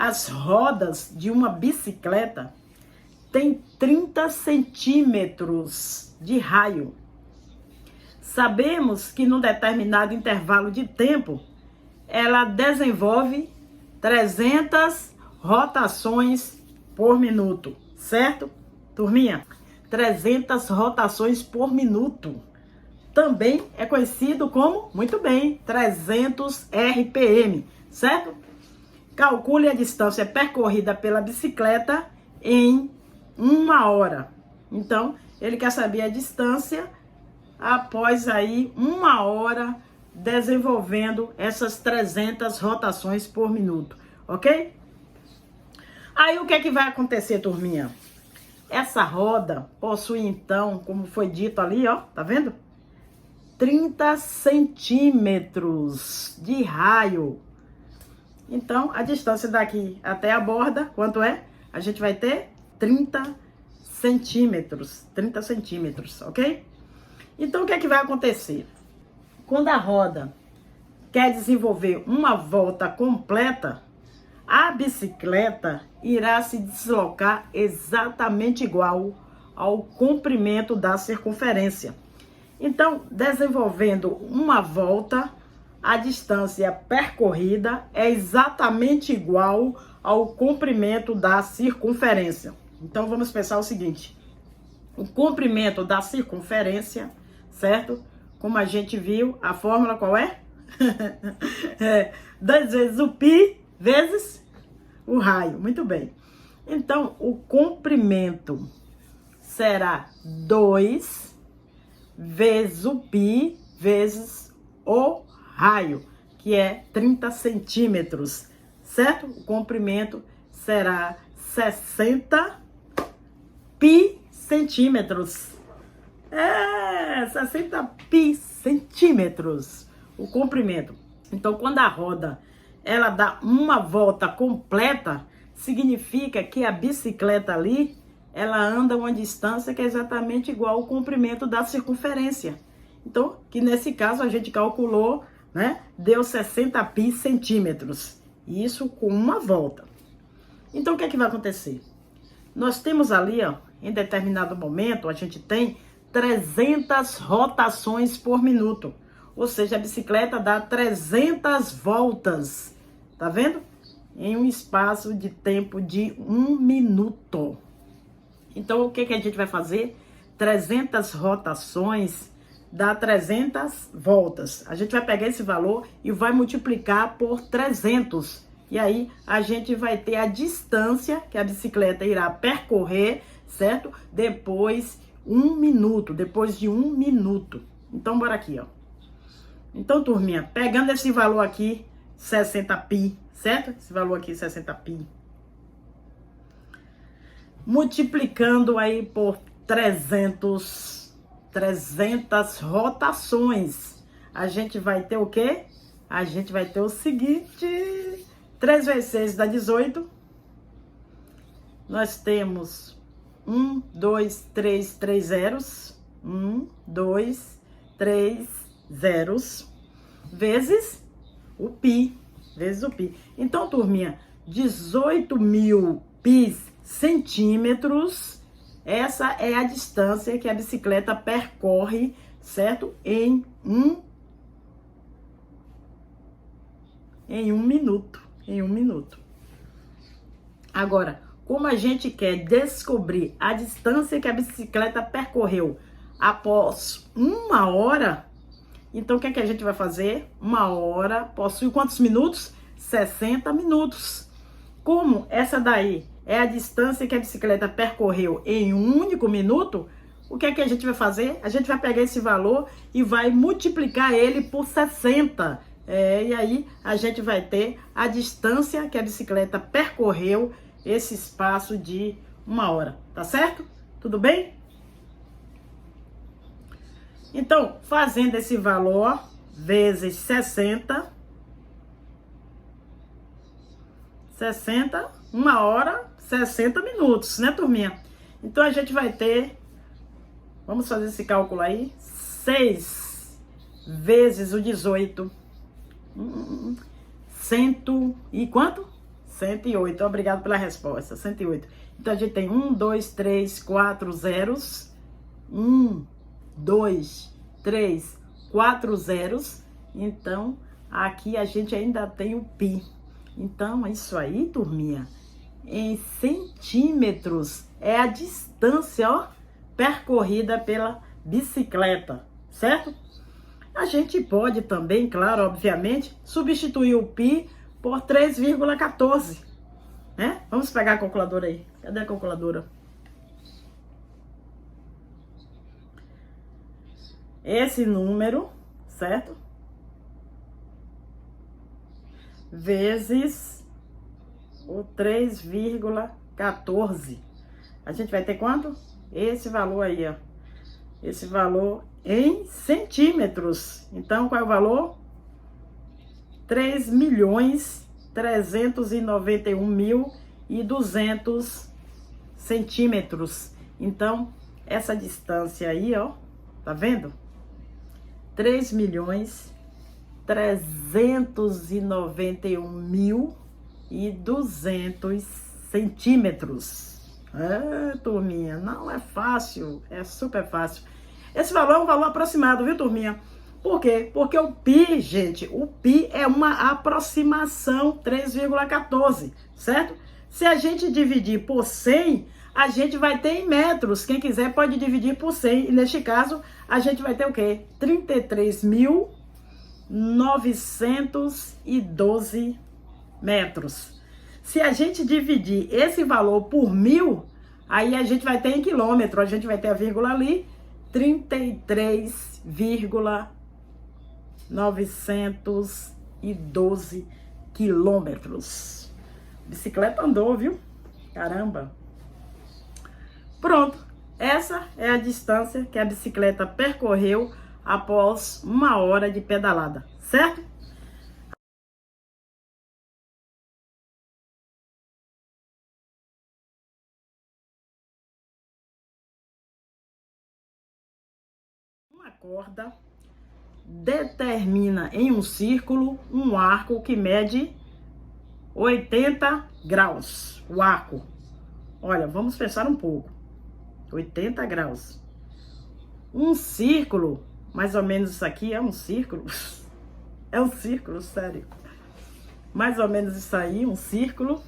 As rodas de uma bicicleta têm 30 centímetros de raio. Sabemos que num determinado intervalo de tempo, ela desenvolve 300 rotações por minuto, certo? Turminha, 300 rotações por minuto. Também é conhecido como, muito bem, 300 RPM, certo? Calcule a distância percorrida pela bicicleta em 1 hora. Então, ele quer saber a distância após aí 1 hora desenvolvendo essas 300 rotações por minuto, ok? Aí o que é que vai acontecer, turminha? Essa roda possui então, como foi dito ali, ó, tá vendo? 30 centímetros de raio. Então, a distância daqui até a borda, quanto é? A gente vai ter 30 centímetros, ok? Então, o que é que vai acontecer? Quando a roda quer desenvolver uma volta completa, a bicicleta irá se deslocar exatamente igual ao comprimento da circunferência. Então, desenvolvendo uma volta, a distância percorrida é exatamente igual ao comprimento da circunferência. Então, vamos pensar o seguinte. O comprimento da circunferência, certo? Como a gente viu, a fórmula qual é? 2 vezes o π vezes o raio. Muito bem. Então, o comprimento será 2 vezes o π vezes o raio, que é 30 centímetros, certo? O comprimento será 60 π centímetros. 60 π centímetros o comprimento. Então, quando a roda ela dá uma volta completa, significa que a bicicleta ali, ela anda uma distância que é exatamente igual ao comprimento da circunferência. Então, que nesse caso a gente calculou, né? Deu 60 π centímetros. Isso com uma volta. Então, o que é que vai acontecer? Nós temos ali, ó, em determinado momento, a gente tem 300 rotações por minuto. Ou seja, a bicicleta dá 300 voltas. Tá vendo? Em um espaço de tempo de 1 minuto. Então, o que a gente vai fazer? 300 rotações dá 300 voltas. A gente vai pegar esse valor e vai multiplicar por 300. E aí, a gente vai ter a distância que a bicicleta irá percorrer, certo? Depois de 1 minuto. Então, bora aqui, ó. Então, turminha, pegando esse valor aqui, 60 π, certo? Esse valor aqui, 60 π. Multiplicando aí por 300 rotações. A gente vai ter o quê? A gente vai ter o seguinte: 3 vezes 6 dá 18. Nós temos 1, 2, 3 zeros. 1, 2, 3 zeros. Vezes o π. Então, turminha, 18.000 π centímetros. Essa é a distância que a bicicleta percorre, certo? Em um minuto. Agora, como a gente quer descobrir a distância que a bicicleta percorreu após 1 hora, então o que é que a gente vai fazer? 1 hora possui quantos minutos? 60 minutos. Como essa daí é a distância que a bicicleta percorreu em 1 único minuto, o que é que a gente vai fazer? A gente vai pegar esse valor e vai multiplicar ele por 60. E aí a gente vai ter a distância que a bicicleta percorreu esse espaço de 1 hora. Tá certo? Tudo bem? Então, fazendo esse valor vezes 60, 1 hora, 60 minutos, né, turminha? Então, a gente vai ter, vamos fazer esse cálculo aí, 6 vezes o 18, 100 e quanto? 108. Obrigado pela resposta. 108. Então, a gente tem 1, 2, 3, 4 zeros. 1, 2, 3, 4 zeros. Então, aqui a gente ainda tem o pi. Então, isso aí, turminha, em centímetros é a distância, ó, percorrida pela bicicleta, certo? A gente pode também, claro, obviamente, substituir o pi por 3,14, né? Vamos pegar a calculadora aí. Cadê a calculadora? Esse número, certo? Vezes o 3,14. A gente vai ter quanto? Esse valor aí, ó. Esse valor em centímetros. Então, qual é o valor? 3.391.200 centímetros. Então, essa distância aí, ó, tá vendo? 3.391.200 centímetros. É, turminha, não é fácil, é super fácil. Esse valor é um valor aproximado, viu, turminha? Por quê? Porque o pi, gente, o pi é uma aproximação, 3,14, certo? Se a gente dividir por 100, a gente vai ter em metros. Quem quiser pode dividir por 100. E neste caso, a gente vai ter o quê? 33.912 metros. Se a gente dividir esse valor por 1.000, aí a gente vai ter em quilômetro. A gente vai ter a vírgula ali, 33.912 quilômetros. Bicicleta andou, viu? Caramba! Pronto, essa é a distância que a bicicleta percorreu após 1 hora de pedalada, certo? Uma corda determina em um círculo um arco que mede 80 graus. O arco. Olha, vamos pensar um pouco. 80 graus. Um círculo, mais ou menos isso aqui é um círculo. É um círculo, sério. Mais ou menos isso aí, um círculo.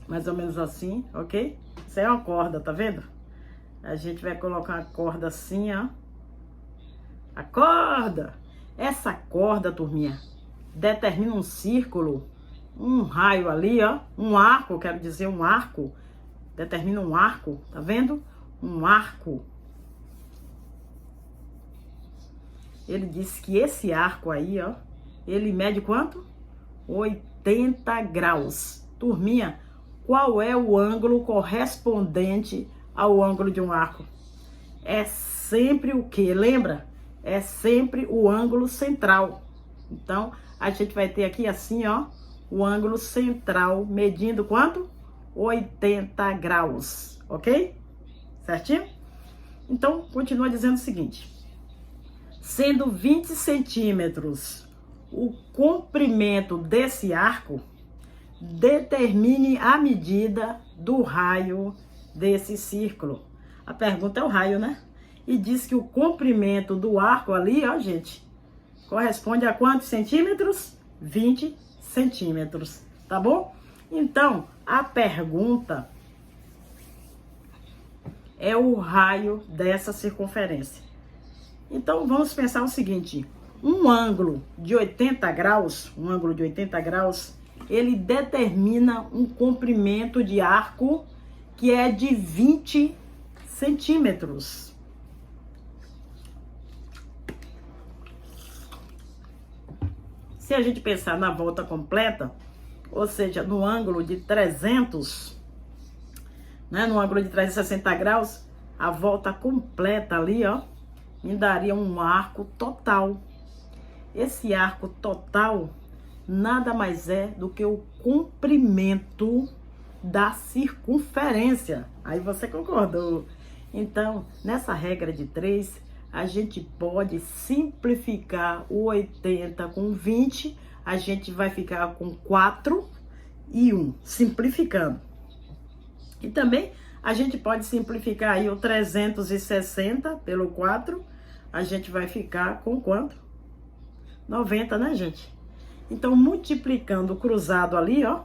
Mais ou menos assim, ok? Isso aí é uma corda, tá vendo? A gente vai colocar a corda assim, ó. A corda! Essa corda, turminha, determina um círculo, um raio ali, ó. Um arco, quero dizer, um arco. Determina um arco, tá vendo? Um arco. Ele disse que esse arco aí, ó, ele mede quanto? 80 graus. Turminha, qual é o ângulo correspondente ao ângulo de um arco? É sempre o quê? Lembra? É sempre o ângulo central. Então, a gente vai ter aqui assim, ó, o ângulo central medindo quanto? 80 graus, ok? Certinho? Então, continua dizendo o seguinte. Sendo 20 centímetros o comprimento desse arco, determine a medida do raio desse círculo. A pergunta é o raio, né? E diz que o comprimento do arco ali, ó, gente, corresponde a quantos centímetros? 20 centímetros, tá bom? Então, a pergunta é o raio dessa circunferência. Então, vamos pensar o seguinte, um ângulo de 80 graus, ele determina um comprimento de arco que é de 20 centímetros. Se a gente pensar na volta completa, ou seja, no ângulo de 300, né, no ângulo de 360 graus, a volta completa ali, ó, me daria um arco total. Esse arco total nada mais é do que o comprimento da circunferência. Aí você concordou. Então, nessa regra de 3, a gente pode simplificar o 80 com 20, a gente vai ficar com 4, 1, simplificando. E também a gente pode simplificar aí o 360 pelo 4, a gente vai ficar com quanto? 90, né, gente? Então, multiplicando o cruzado ali, ó,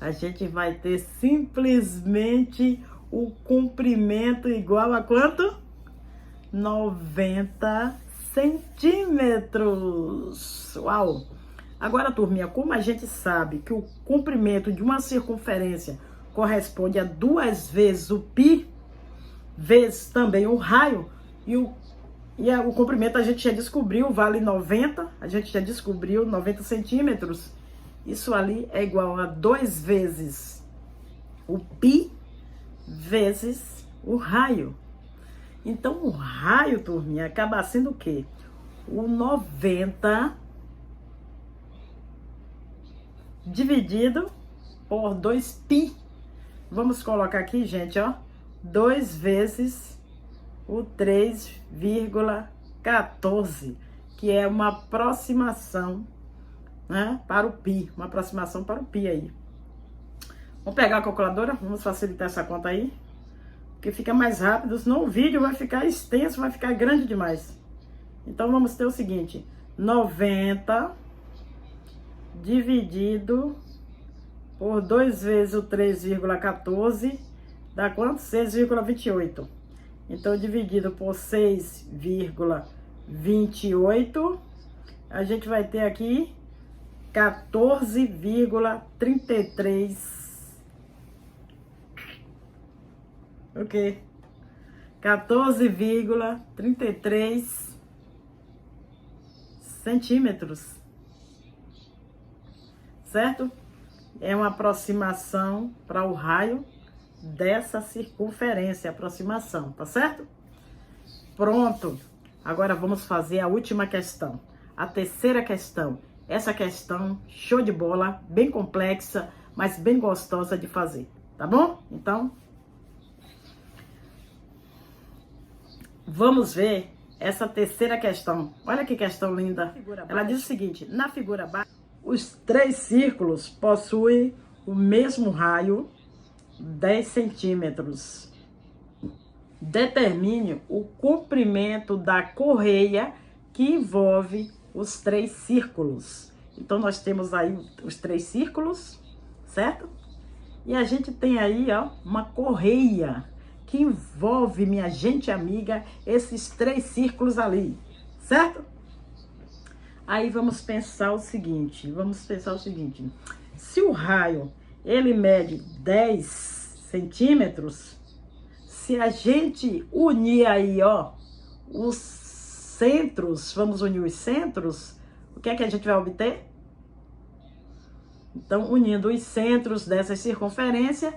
a gente vai ter simplesmente o comprimento igual a quanto? 90 centímetros. Uau! Agora, turminha, como a gente sabe que o comprimento de uma circunferência corresponde a 2 vezes o π, vezes também o raio, o comprimento a gente já descobriu, vale 90, a gente já descobriu 90 centímetros. Isso ali é igual a 2 vezes o π vezes o raio. Então, o raio, turminha, acaba sendo o quê? O 90 dividido por 2π. Vamos colocar aqui, gente, ó, 2 vezes o 3,14, que é uma aproximação, né, para o π, uma aproximação para o π aí. Vamos pegar a calculadora, vamos facilitar essa conta aí, porque fica mais rápido, senão o vídeo vai ficar extenso, vai ficar grande demais. Então, vamos ter o seguinte, 90 dividido por 2 vezes o 3,14, dá quanto? 6,28. Então, dividido por 6,28, a gente vai ter aqui 14,33. O quê? 14,33 centímetros. Certo? É uma aproximação para o raio dessa circunferência, aproximação, tá certo? Pronto. Agora vamos fazer a última questão. A terceira questão. Essa questão, show de bola, bem complexa, mas bem gostosa de fazer, tá bom? Então, vamos ver essa terceira questão. Olha que questão linda. Ela diz o seguinte, na figura abaixo, os 3 círculos possuem o mesmo raio, 10 centímetros. Determine o comprimento da correia que envolve os 3 círculos. Então, nós temos aí os 3 círculos, certo? E a gente tem aí, ó, uma correia que envolve, minha gente amiga, esses 3 círculos ali, certo? Aí vamos pensar o seguinte, se o raio, ele mede 10 centímetros, se a gente unir aí, ó, os centros, vamos unir os centros, o que é que a gente vai obter? Então, unindo os centros dessa circunferência,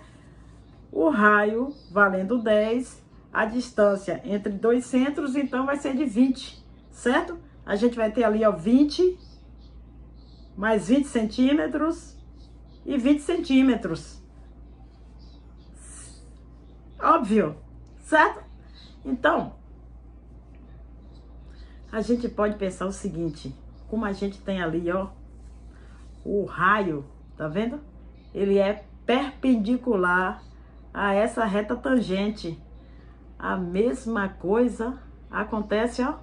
o raio valendo 10, a distância entre 2 centros, então vai ser de 20, certo? A gente vai ter ali, ó, 20, mais 20 centímetros e 20 centímetros. Óbvio, certo? Então, a gente pode pensar o seguinte, como a gente tem ali, ó, o raio, tá vendo? Ele é perpendicular a essa reta tangente. A mesma coisa acontece, ó,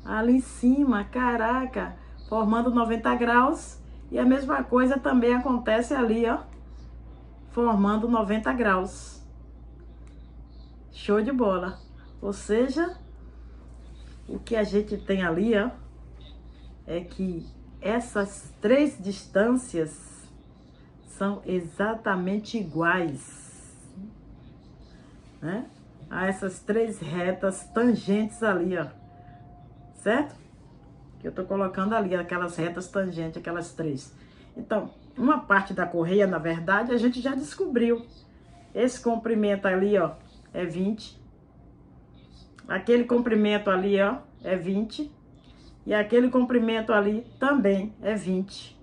ali em cima, caraca, formando 90 graus. E a mesma coisa também acontece ali, ó, formando 90 graus. Show de bola. Ou seja, o que a gente tem ali, ó, é que essas 3 distâncias são exatamente iguais, né, a essas 3 retas tangentes ali, ó, certo? Que eu tô colocando ali, aquelas retas tangentes, aquelas 3. Então, uma parte da correia, na verdade, a gente já descobriu. Esse comprimento ali, ó, é 20. Aquele comprimento ali, ó, é 20. E aquele comprimento ali também é 20.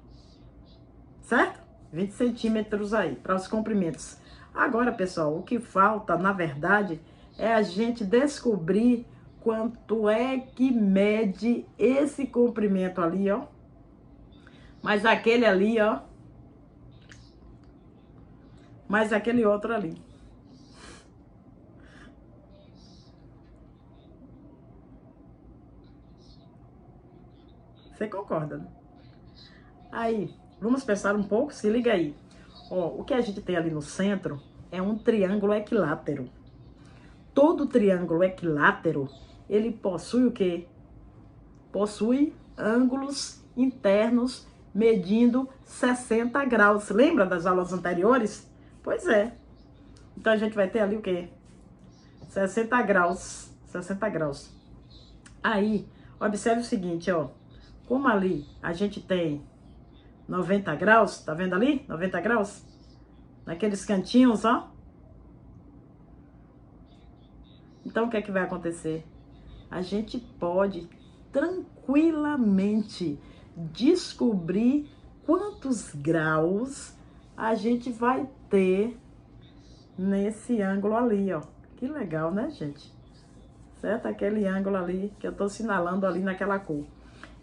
Certo? 20 centímetros aí, para os comprimentos. Agora, pessoal, o que falta, na verdade, é a gente descobrir quanto é que mede esse comprimento ali, ó. Mas aquele ali, ó, mais aquele outro ali. Você concorda, né? Aí, vamos pensar um pouco, se liga aí. Ó, o que a gente tem ali no centro é um triângulo equilátero. Todo triângulo equilátero, ele possui o quê? Possui ângulos internos medindo 60 graus. Lembra das aulas anteriores? Pois é. Então a gente vai ter ali o quê? 60 graus. 60 graus. Aí, observe o seguinte, ó. Como ali a gente tem 90 graus, tá vendo ali? 90 graus? Naqueles cantinhos, ó. Então, o que é que vai acontecer? A gente pode tranquilamente descobrir quantos graus a gente vai ter nesse ângulo ali, ó. Que legal, né, gente? Certo? Aquele ângulo ali que eu tô sinalando ali naquela cor.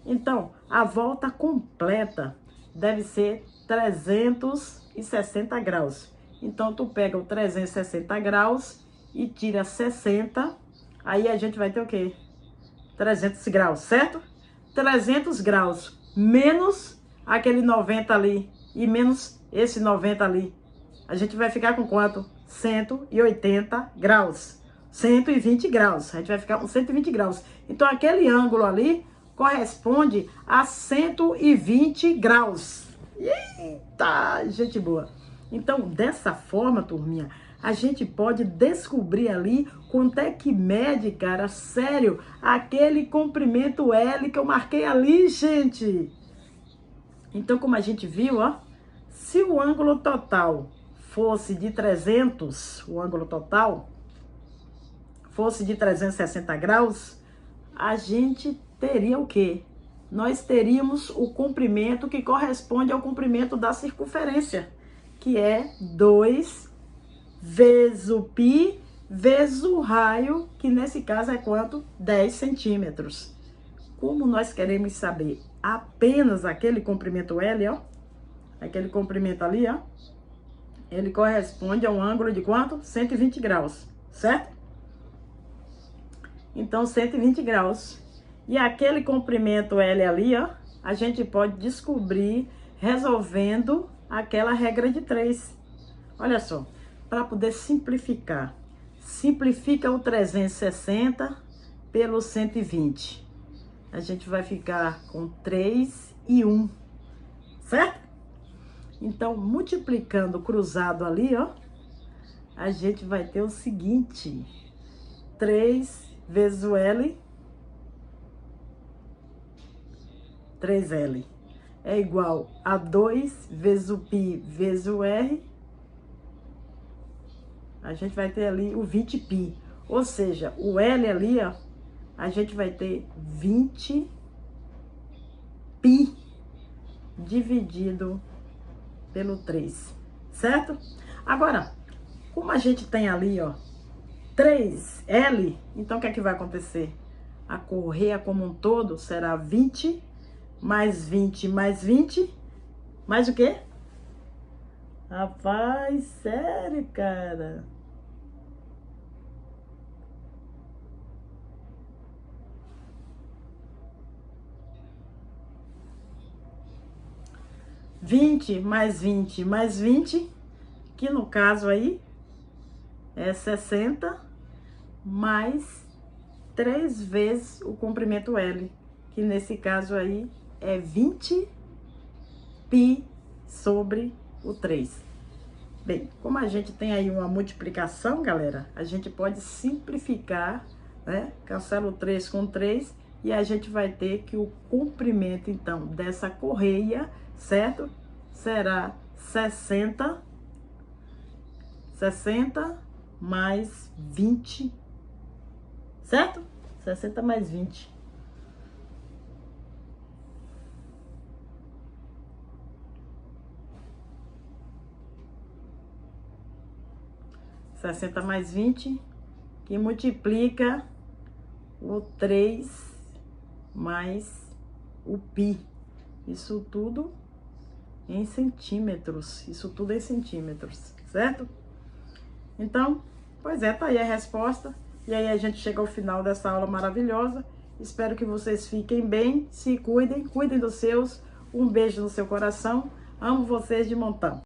Então, a volta completa deve ser 360 graus. Então, tu pega o 360 graus e tira 60, aí a gente vai ter o quê? 300 graus, certo? 300 graus menos aquele 90 ali e menos esse 90 ali. A gente vai ficar com quanto? 180 graus. 120 graus. A gente vai ficar com 120 graus. Então, aquele ângulo ali corresponde a 120 graus. Eita, gente boa. Então, dessa forma, turminha, a gente pode descobrir ali quanto é que mede, cara, sério, aquele comprimento L que eu marquei ali, gente. Então, como a gente viu, ó, se o ângulo total fosse de 300, o ângulo total fosse de 360 graus, a gente teria o quê? Nós teríamos o comprimento que corresponde ao comprimento da circunferência, que é 2 vezes o π vezes o raio, que nesse caso é quanto? 10 centímetros. Como nós queremos saber apenas aquele comprimento L, ó, aquele comprimento ali, ó, ele corresponde a um ângulo de quanto? 120 graus, certo? Então, 120 graus. E aquele comprimento L ali, ó, a gente pode descobrir resolvendo aquela regra de 3. Olha só, para poder simplificar. Simplifica o 360 pelo 120. A gente vai ficar com 3 e 1, certo? Então, multiplicando cruzado ali, ó, a gente vai ter o seguinte: 3 vezes o L, 3L, é igual a 2 vezes o π vezes o R. A gente vai ter ali o 20π. Ou seja, o L ali, ó, a gente vai ter 20π dividido pelo 3, certo? Agora, como a gente tem ali, ó, 3L, então o que é que vai acontecer? A correia como um todo será 20 mais 20 mais 20, mais o quê? Rapaz, sério, cara? Vinte mais 20 mais 20, que no caso aí é 60, mais 3 vezes o comprimento L, que nesse caso aí é 20π sobre o 3. Bem, como a gente tem aí uma multiplicação, galera, a gente pode simplificar, né? Cancela o 3 com 3 e a gente vai ter que o comprimento, então, dessa correia, certo? Será 60 mais 20, certo? 60 mais 20. Sessenta mais 20, que multiplica o 3 mais o π. Isso tudo em centímetros. Isso tudo em centímetros, certo? Então, pois é, tá aí a resposta. E aí a gente chega ao final dessa aula maravilhosa. Espero que vocês fiquem bem, se cuidem, cuidem dos seus. Um beijo no seu coração. Amo vocês de montão.